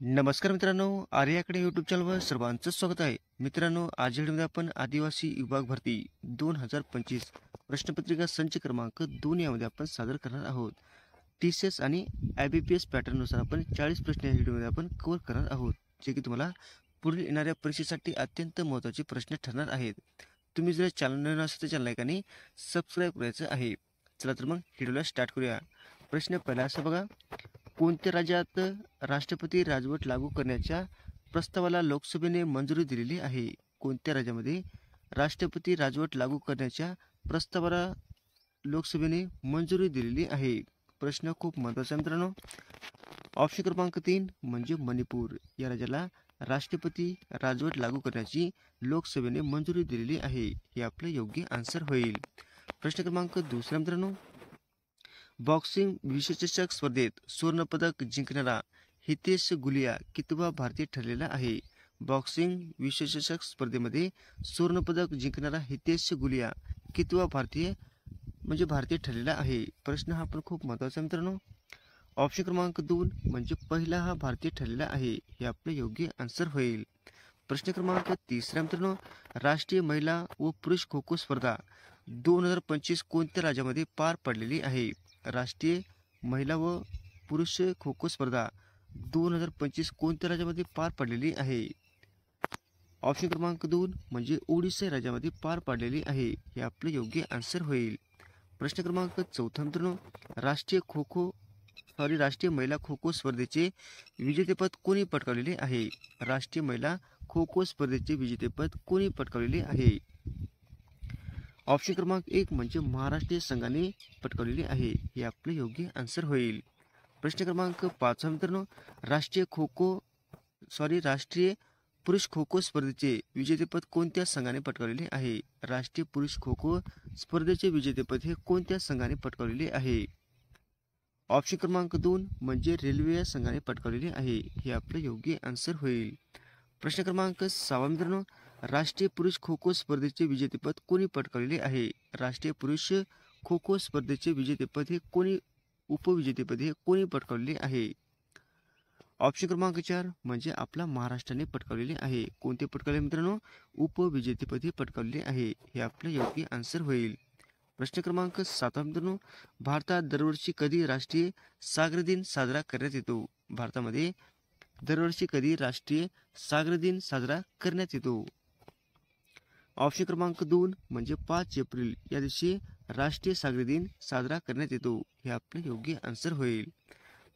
नमस्कार मित्रांनो, आर्याकडे यूट्यूब चॅनलवर सर्वांचं स्वागत आहे. मित्रांनो, आज व्हिडिओमध्ये आपण आदिवासी विभाग भरती 2025 प्रश्नपत्रिका संच क्रमांक 2 यामध्ये आपण सादर करणार आहोत. TCS आणि IBPS पॅटर्ननुसार आपण 40 प्रश्न या व्हिडिओमध्ये आपण कव्हर करणार आहोत, जे की तुम्हाला पुढील येणाऱ्या परीक्षेसाठी अत्यंत महत्त्वाचे प्रश्न ठरणार आहेत. तुम्ही जर चॅनल नवीन असेल तर चॅनल लाईक सबस्क्राईब करायचं आहे. चला तर मग व्हिडिओला स्टार्ट करूया. प्रश्न पहिला असा बघा, कोणत्या राज्यात राष्ट्रपती राजवट लागू करण्याच्या प्रस्तावाला लोकसभेने मंजुरी दिलेली आहे? कोणत्या राज्यामध्ये राष्ट्रपती राजवट लागू करण्याच्या प्रस्तावाला लोकसभेने मंजुरी दिलेली आहे? प्रश्न खूप महत्त्वाचा मित्रांनो. ऑप्शन क्रमांक 3 म्हणजे मणिपूर. या राज्याला राष्ट्रपती राजवट लागू करण्याची लोकसभेने मंजुरी दिलेली आहे. हे आपलं योग्य आन्सर होईल. प्रश्न क्रमांक 2 मित्रांनो, बॉक्सिंग विश्वचषक स्पर्धेत सुवर्णपदक जिंकणारा हितेश गुलिया कितवा भारतीय ठरलेला आहे? बॉक्सिंग विश्वचषक स्पर्धेमध्ये सुवर्णपदक जिंकणारा हितेश गुलिया कितवा भारतीय ठरलेला आहे? प्रश्न हा पण खूप महत्त्वाचा मित्रांनो. ऑप्शन क्रमांक 2 म्हणजे पहिला हा भारतीय ठरलेला आहे. हे आपलं योग्य आन्सर होईल. प्रश्न क्रमांक 3 मित्रांनो, राष्ट्रीय महिला व पुरुष खो खो स्पर्धा 2025 कोणत्या राज्यामध्ये पार पडलेली आहे? राष्ट्रीय महिला व पुरुष खो खो स्पर्धा 2025 कोणत्या राज्यामध्ये पार पडलेली आहे? ऑप्शन क्रमांक 2 म्हणजे ओडिशा राज्यामध्ये पार पडलेली आहे. हे आपलं योग्य आन्सर होईल. प्रश्न क्रमांक 4 मित्रांनो, राष्ट्रीय महिला खो खो स्पर्धेचे विजेतेपद कोणी पटकावलेले आहे? राष्ट्रीय महिला खो खो स्पर्धेचे विजेतेपद कोणी पटकावलेले आहे? ऑप्शन क्रमांक 1 म्हणजे महाराष्ट्र संघाने पटकावलेली आहे. हे आपलं योग्य आन्सर होईल. प्रश्न क्रमांक 5 मित्रांनो, राष्ट्रीय पुरुष खो खो स्पर्धेचे विजेतेपद कोणत्या संघाने पटकावलेले आहे? राष्ट्रीय पुरुष खो खो स्पर्धेचे विजेतेपद हे कोणत्या संघाने पटकावलेले आहे? ऑप्शन क्रमांक 2 म्हणजे रेल्वे या संघाने पटकावलेले आहे. हे आपलं योग्य आन्सर होईल. प्रश्न क्रमांक 6 मित्रांनो, राष्ट्रीय पुरुष खो खो स्पर्धेचे विजेतेपद कोणी पटकावलेले आहे? राष्ट्रीय पुरुष खो खो स्पर्धेचे विजेतेपद हे उपविजेतेपद हे कोणी पटकावलेले आहे? ऑप्शन क्रमांक 4 म्हणजे आपला महाराष्ट्राने पटकावलेले आहे. कोणते पटकावले मित्रांनो? उपविजेतेपद हे पटकावलेले आहे. हे आपलं योग्य आन्सर होईल. प्रश्न क्रमांक 7 मित्रांनो, भारतात दरवर्षी कधी राष्ट्रीय सागर दिन साजरा करण्यात येतो? भारतामध्ये दरवर्षी कधी राष्ट्रीय सागर दिन साजरा करण्यात येतो? ऑप्शन क्रमांक 2 म्हणजे 5 एप्रिल या दिवशी राष्ट्रीय सागरी दिन साजरा करण्यात येतो. हे आपलं योग्य आन्सर होईल.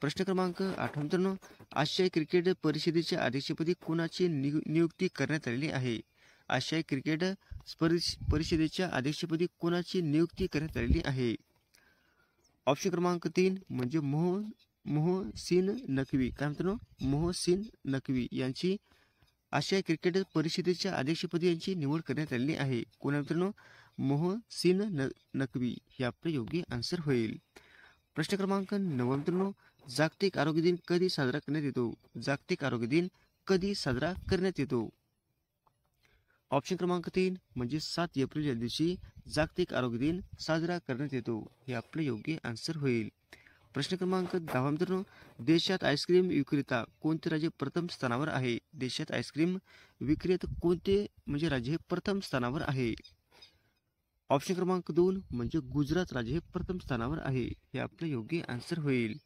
प्रश्न क्रमांक 8 मित्रांनो, आशियाई क्रिकेट परिषदेच्या अध्यक्षपदी कोणाची नियुक्ती करण्यात आलेली आहे? आशियाई क्रिकेट परिषदेच्या अध्यक्षपदी कोणाची नियुक्ती करण्यात आलेली आहे? ऑप्शन क्रमांक 3 म्हणजे मोहसिन नकवी. काय मित्रांनो? मोहसिन नकवी यांची आशियाई क्रिकेट परिषदेच्या अध्यक्षपदी यांची निवड करण्यात आलेली आहे. कोणा मित्रांनो? मोहसिन नकवी. हे आपलं योग्य आन्सर होईल. प्रश्न क्रमांक 9 मित्रांनो, जागतिक आरोग्य दिन कधी साजरा करण्यात येतो? जागतिक आरोग्य दिन कधी साजरा करण्यात येतो? ऑप्शन क्रमांक 3 म्हणजे 7 एप्रिल या दिवशी जागतिक आरोग्य दिन साजरा करण्यात येतो. हे आपलं योग्य आन्सर होईल. प्रश्न क्रमांक 10 मित्रांनो, देशात आईस्क्रीम विक्रेता कोणते राज्य प्रथम स्थानावर आहे? देशात आईस्क्रीम विक्रेता कोणते राज्य हे प्रथम स्थानावर आहे? ऑप्शन क्रमांक 2 म्हणजे गुजरात राज्य हे प्रथम स्थानावर आहे. हे आपलं योग्य आन्सर होईल.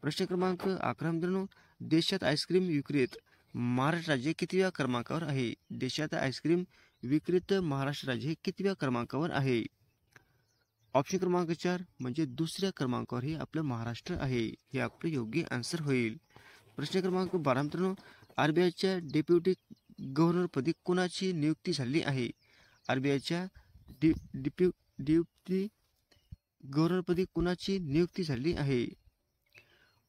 प्रश्न क्रमांक 11 मित्रांनो, देशात आईस्क्रीम विक्रेत महाराष्ट्र राज्य कितव्या क्रमांकावर आहे? देशात आईस्क्रीम विक्रेत महाराष्ट्र राज्य हे कितव्या क्रमांकावर आहे? ऑप्शन क्रमांक 4 म्हणजे दुसऱ्या क्रमांकावर हे आपलं महाराष्ट्र आहे. हे आपलं योग्य आन्सर होईल. प्रश्न क्रमांक 12 मित्रांनो, RBIच्या डेप्युटी गव्हर्नरपदी कोणाची नियुक्ती झाली आहे? RBIच्या डेप्युटी गव्हर्नरपदी कोणाची नियुक्ती झाली आहे?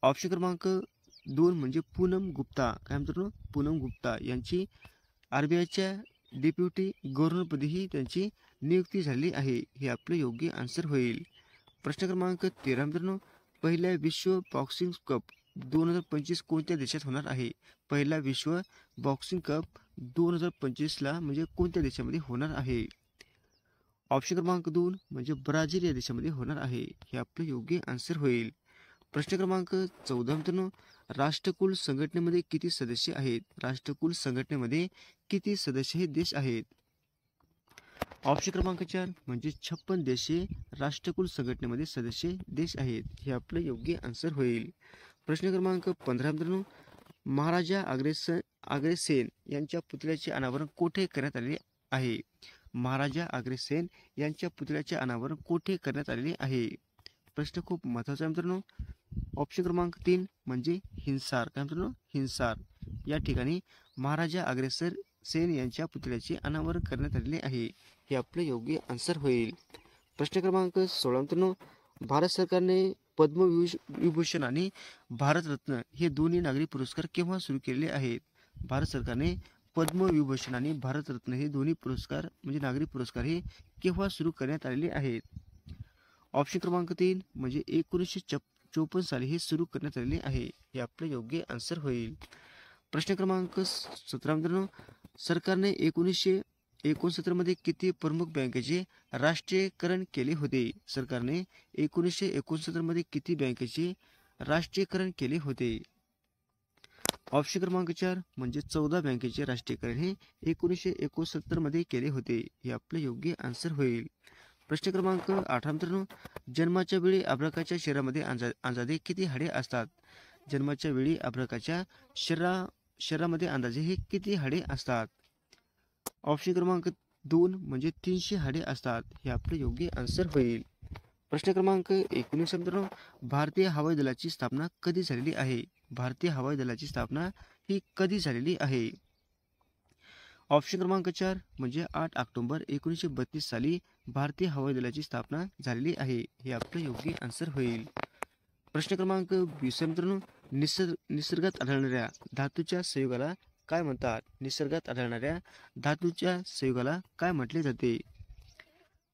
ऑप्शन क्रमांक 2 म्हणजे पूनम गुप्ता. काय मित्रांनो? पूनम गुप्ता यांची RBIच्या डेप्युटी गव्हर्नरपदीही त्यांची नियुक्ती झाली आहे. हे आपलं योग्य आन्सर होईल. प्रश्न क्रमांक 13 मित्रांनो, पहिल्या विश्व बॉक्सिंग कप 2025 कोणत्या देशात होणार आहे? पहिला विश्व बॉक्सिंग कप 2025ला कोणत्या देशामध्ये होणार आहे? ऑप्शन क्रमांक 2 म्हणजे ब्राझील या देशामध्ये होणार आहे. हे आपलं योग्य आन्सर होईल. प्रश्न क्रमांक 14 मित्रांनो, राष्ट्रकुल संघटनेमध्ये किती सदस्य आहेत? राष्ट्रकुल संघटनेमध्ये किती सदस्य हे देश आहेत? ऑप्शन क्रमांक 4 म्हणजे 56 देशे राष्ट्रकुल संघटनेमध्ये सदस्य देश आहेत. हे आपलं योग्य आन्सर होईल. प्रश्न क्रमांक 15 मित्रांनो, महाराजा अग्रसेन यांच्या पुतळ्याचे अनावरण कोठे करण्यात आले आहे? महाराजा अग्रसेन यांच्या पुतळ्याचे अनावरण कोठे करण्यात आलेले आहे? प्रश्न खूप महत्त्वाचा आहे मित्रांनो. ऑप्शन क्रमांक 3 म्हणजे हिंसार. काय मित्रांनो? हिंसार या ठिकाणी महाराजा अग्रसेन यांच्या पुतळ्याचे अनावरण करण्यात आलेले आहे. हे आपले योग्य आन्सर होईल. प्रश्न क्रमांक 16 मित्रांनो, भारत सरकारने पद्मविभूषण आणि भारतरत्न हे दोन्ही नागरी पुरस्कार केव्हा सुरू केलेले आहेत? भारत सरकारने पद्मविभूषण आणि भारतरत्न हे दोन्ही पुरस्कार म्हणजे नागरी पुरस्कार हे केव्हा सुरू करण्यात आलेले आहेत? ऑप्शन क्रमांक 3 म्हणजे 1954 साली हे सुरू करण्यात आलेले आहे. हे आपले योग्य आन्सर होईल. प्रश्न क्रमांक 17 मित्रांनो, सरकारने 1969 मध्ये किती प्रमुख बँकेचे राष्ट्रीयकरण केले होते? सरकारने 1969 मध्ये किती बँकेचे राष्ट्रीयकरण केले होते? ऑप्शन क्रमांक 4 म्हणजे 14 बँकेचे राष्ट्रीयकरण हे 1969 मध्ये केले होते. हे आपले योग्य आन्सर होईल. प्रश्न क्रमांक 18 मित्रांनो, जन्माच्या वेळी अभ्रकाच्या शरीरामध्ये अंदाजे किती हाडे असतात? जन्माच्या वेळी अभ्रकाच्या शरीरामध्ये अंदाजे हे किती हाडे असतात? ऑप्शन क्रमांक 2 म्हणजे 300 हाडे असतात. हे आपले योग्य आन्सर होईल. प्रश्न क्रमांक 19 मित्रांनो, भारतीय हवाई दलाची स्थापना कधी झालेली आहे? भारतीय हवाई दलाची स्थापना ही कधी झालेली आहे? ऑप्शन क्रमांक 4 म्हणजे 8 ऑक्टोबर 1932 साली भारतीय हवाई दलाची स्थापना झालेली आहे. हे आपलं योग्य आन्सर होईल. प्रश्न क्रमांक 20 मित्रांनो, निसर्गात आढळणाऱ्या धातूच्या संयोगाला काय म्हणतात? निसर्गात आढळणाऱ्या धातूच्या संयोगाला काय म्हटले जाते?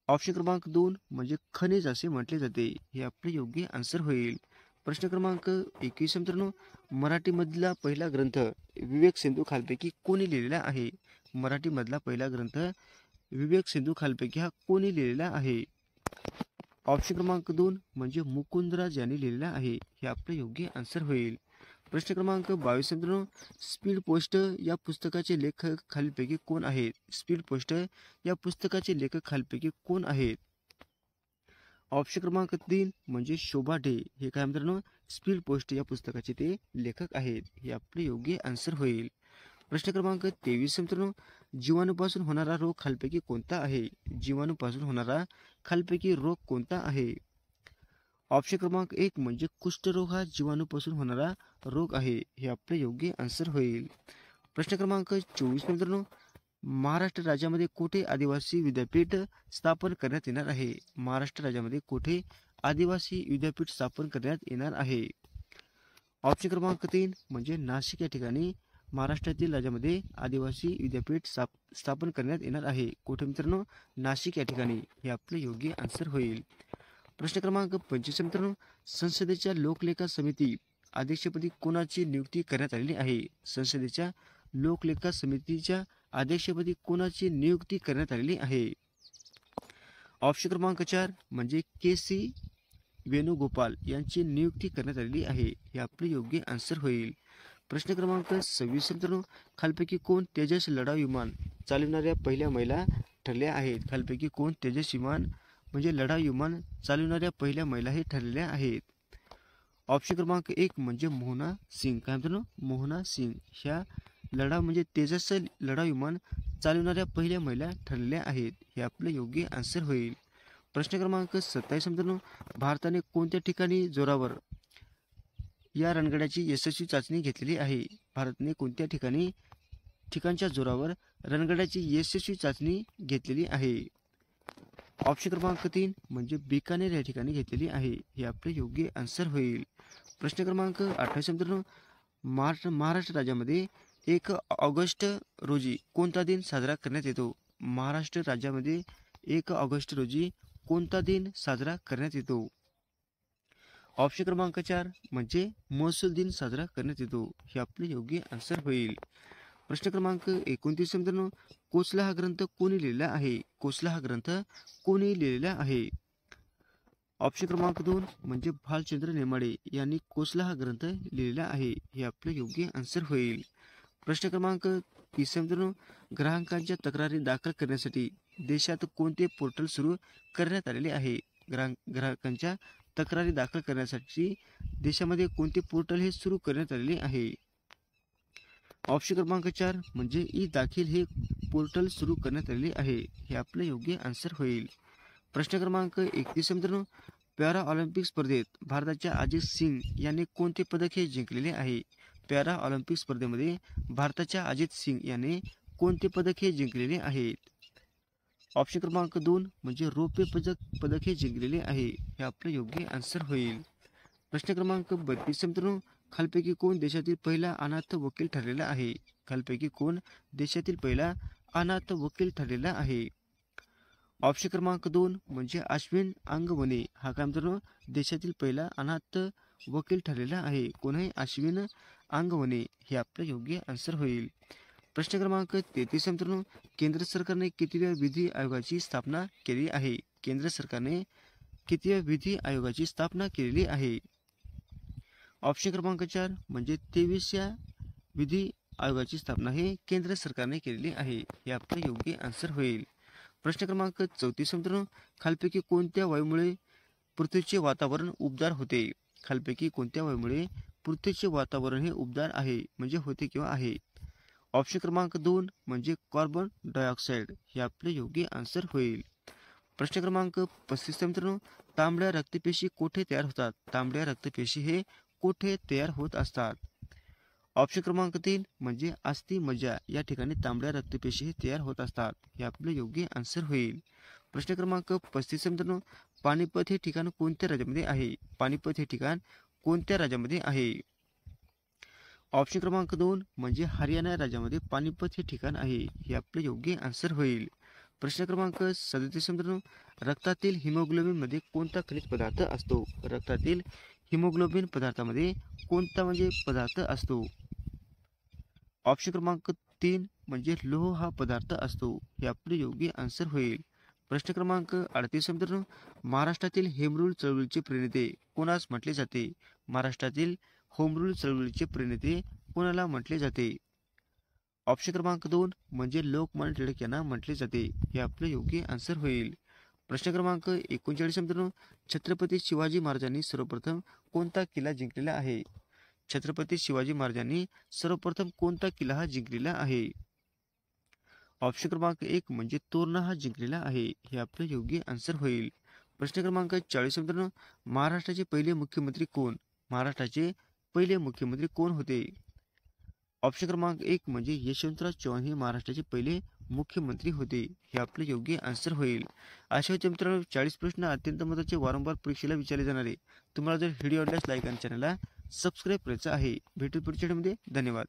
ऑप्शन क्रमांक 2 म्हणजे खनिज असे म्हटले जाते. हे आपले योग्य आन्सर होईल. प्रश्न क्रमांक 21 मित्रांनो, मराठीमधला पहिला ग्रंथ विवेक सिंधू खालपैकी कोणी लिहिलेला आहे? मराठीमधला पहिला ग्रंथ विवेक सिंधू खालपैकी हा कोणी लिहिलेला आहे? ऑप्शन क्रमांक 2 म्हणजे मुकुंदराज यांनी लिहिलेला आहे. हे आपले योग्य आन्सर होईल. प्रश्न क्रमांक 22 मित्रांनो, स्पीड पोस्ट या पुस्तकाचे लेखक खालीलपैकी कोण आहेत? स्पीड पोस्ट या पुस्तकाचे लेखक खालीलपैकी कोण आहेत? ऑप्शन क्रमांक 3 म्हणजे शोभा डे. हे काय मित्रांनो? स्पीड पोस्ट या पुस्तकाचे ते लेखक आहेत. हे आपले योग्य आन्सर होईल. प्रश्न क्रमांक 23 मित्रांनो, जीवाणूपासून होणारा रोग खालीलपैकी कोणता आहे? जीवाणूपासून होणारा खालीलपैकी रोग कोणता आहे? ऑप्शन क्रमांक 1 म्हणजे कुष्ठरोग हा जीवाणूपासून होणारा रोग आहे. हे आपले योग्य आन्सर होईल. प्रश्न क्रमांक 24 मित्रांनो, महाराष्ट्र राज्यामध्ये कोठे आदिवासी विद्यापीठ स्थापन करण्यात येणार आहे? महाराष्ट्र राज्यामध्ये कोठे आदिवासी विद्यापीठ स्थापन करण्यात येणार आहे? ऑप्शन क्रमांक 3 म्हणजे नाशिक या ठिकाणी महाराष्ट्रातील राज्यामध्ये आदिवासी विद्यापीठ स्थापन करण्यात येणार आहे. कुठे मित्रांनो? नाशिक या ठिकाणी. हे आपले योग्य आन्सर होईल. प्रश्न क्रमांक 25 मित्रांनो, संसदेच्या लोकलेखा समिती अध्यक्षपदी कोणाची नियुक्ती करण्यात आलेली आहे? संसदेच्या लोकलेखा समितीच्या अध्यक्षपदी कोणाची नियुक्ती करण्यात आलेली आहे? ऑप्शन क्रमांक 4 म्हणजे के.सी. वेणुगोपाल यांची नियुक्ती करण्यात आलेली आहे. हे आपले योग्य आन्सर होईल. प्रश्न क्रमांक 26 मित्रांनो, खालपैकी कोण तेजस लढाऊ विमान चालविणाऱ्या पहिल्या महिला ठरल्या आहेत? खालपैकी कोण तेजस विमान म्हणजे लढाऊ विमान चालविणाऱ्या पहिल्या महिला हे ठरलेल्या आहेत? ऑप्शन क्रमांक 1 म्हणजे मोहना सिंग. काय मित्रांनो? मोहना सिंग ह्या लढाऊ म्हणजे तेजस लढाऊ विमान चालविणाऱ्या पहिल्या महिला ठरलेल्या आहेत. हे आपले योग्य आन्सर होईल. प्रश्न क्रमांक 27 मित्रांनो, भारताने कोणत्या ठिकाणी जोरावर या रणगाड्याची यशस्वी चाचणी घेतलेली आहे? भारताने कोणत्या ठिकाणच्या जोरावर रणगाड्याची यशस्वी चाचणी घेतलेली आहे? ऑप्शन क्रमांक 3 म्हणजे बिकानेर या ठिकाणी घेतलेली आहे. हे आपले योग्य आन्सर होईल. प्रश्न क्रमांक 28 मित्रांनो, महाराष्ट्र राज्यामध्ये 1 ऑगस्ट रोजी कोणता दिन साजरा करण्यात येतो? महाराष्ट्र राज्यामध्ये 1 ऑगस्ट रोजी कोणता दिन साजरा करण्यात येतो? ऑप्शन क्रमांक 4 म्हणजे महसूल दिन साजरा करण्यात येतो. हे आपले योग्य आन्सर होईल. प्रश्न क्रमांक 29 मित्रांनो, कोसला हा ग्रंथ कोणी लिहिलेला आहे? कोसला हा ग्रंथ कोणी लिहिलेला आहे? ऑप्शन क्रमांक 2 म्हणजे भालचंद्र नेमाडे यांनी कोसला हा ग्रंथ लिहिलेला आहे. हे आपलं योग्य आन्सर होईल. प्रश्न क्रमांक 30 मित्रांनो, ग्राहकांच्या तक्रारी दाखल करण्यासाठी देशात कोणते पोर्टल सुरू करण्यात आलेले आहे? ग्राहकांच्या तक्रारी दाखल करण्यासाठी देशामध्ये कोणते पोर्टल हे सुरू करण्यात आलेले आहे? ऑप्शन क्रमांक 4 म्हणजे ई दाखील हे पोर्टल सुरू करण्यात आलेले आहे. हे आपलं योग्य आन्सर होईल. प्रश्न क्रमांक 31 मित्रांनो, पॅरा ऑलिम्पिक स्पर्धेत भारताच्या अजित सिंग यांनी कोणते पदक हे जिंकलेले आहे? पॅरा ऑलिम्पिक स्पर्धेमध्ये भारताच्या अजित सिंग यांनी कोणते पदक हे जिंकलेले आहेत? ऑप्शन क्रमांक 2 म्हणजे रौप्य पदक हे जिंकलेले आहे. हे आपलं योग्य आन्सर होईल. प्रश्न क्रमांक 32 मित्रांनो, खालपैकी कोण देशातील पहिला अनाथ वकील ठरलेला आहे? खालपैकी कोण देशातील पहिला अनाथ वकील ठरलेला आहे? ऑप्शन क्रमांक 2 म्हणजे अश्विन अंगवणे हा काय मित्रांनो देशातील पहिला अनाथ वकील ठरलेला आहे. कोण आहे? अश्विन अंगवणे. हे आपलं योग्य आन्सर होईल. प्रश्न क्रमांक 33 मित्रांनो, केंद्र सरकारने कितव्या विधी आयोगाची स्थापना केली आहे? केंद्र सरकारने कितव्या विधी आयोगाची स्थापना केलेली आहे? ऑप्शन क्रमांक 4 म्हणजे 23व्या विधी आयोगाची स्थापना हे केंद्र सरकारने केलेली आहे. हे आपलं योग्य आन्सर होईल. प्रश्न क्रमांक 34 मित्रांनो, खालपैकी कोणत्या वायूमुळे पृथ्वीचे वातावरण उबदार होते? खालपैकी कोणत्या वायूमुळे पृथ्वीचे वातावरण हे उबदार आहे म्हणजे होते किंवा आहे? ऑप्शन क्रमांक 2 म्हणजे कार्बन डायऑक्साईड. हे आपले योग्य आन्सर होईल. प्रश्न क्रमांक 35 मित्रांनो, तांबड्या रक्तपेशी कोठे तयार होतात? तांबड्या रक्तपेशी हे कोठे तयार होत असतात? ऑप्शन क्रमांक 3 म्हणजे अस्थि मज्जा या ठिकाणी तांबड्या रक्तपेशी हे तयार होत असतात. हे आपलं योग्य आन्सर होईल. प्रश्न क्रमांक 35 मित्रांनो, पानिपत हे ठिकाण कोणत्या राज्यामध्ये आहे? पानिपत हे ठिकाण कोणत्या राज्यामध्ये आहे? ऑप्शन क्रमांक 2 म्हणजे हरियाणा राज्यामध्ये पानिपत हे ठिकाण आहे. हे आपलं योग्य आन्सर होईल. प्रश्न क्रमांक 37 मित्रांनो, रक्तातील हिमोग्लोबिन मध्ये कोणता खनिज पदार्थ असतो? रक्तातील हिमोग्लोबिन पदार्थामध्ये कोणता म्हणजे पदार्थ असतो? ऑप्शन क्रमांक 3 म्हणजे लोह हा पदार्थ असतो. हे आपले योग्य आन्सर होईल. प्रश्न क्रमांक 38 मित्रांनो, महाराष्ट्रातील होमरूल चळवळीचे प्रणेते कोणास म्हटले जाते? महाराष्ट्रातील होमरूल चळवळीचे प्रणेते कोणाला म्हटले जाते? ऑप्शन क्रमांक 2 म्हणजे लोकमान्य टिळक यांना म्हटले जाते. हे आपले योग्य आन्सर होईल. प्रश्न क्रमांक 39 मित्रांनो, छत्रपती शिवाजी महाराजांनी सर्वप्रथम कोणता किल्ला जिंकलेला आहे? छत्रपती शिवाजी महाराजांनी सर्वप्रथम कोणता किल्ला हा जिंकलेला आहे? ऑप्शन क्रमांक 1 म्हणजे तोरणा हा जिंकलेला आहे. हे आपले योग्य आन्सर होईल. प्रश्न क्रमांक 40 मित्रांनो, महाराष्ट्राचे पहिले मुख्यमंत्री कोण? महाराष्ट्राचे पहिले मुख्यमंत्री कोण होते? ऑप्शन क्रमांक 1 म्हणजे यशवंतराव चव्हाण हे महाराष्ट्राचे पहिले मुख्यमंत्री होते. हे आपले योग्य आन्सर होईल. अशा होते मित्रांनो 40 प्रश्न अत्यंत महत्त्वाचे वारंवार परीक्षेला विचारले जाणारे. तुम्हाला जर व्हिडिओ आवडल्यास लाईक आणि चॅनलला सबस्क्राईब करायचं आहे. भेटू पुढच्या व्हिडिओमध्ये. धन्यवाद.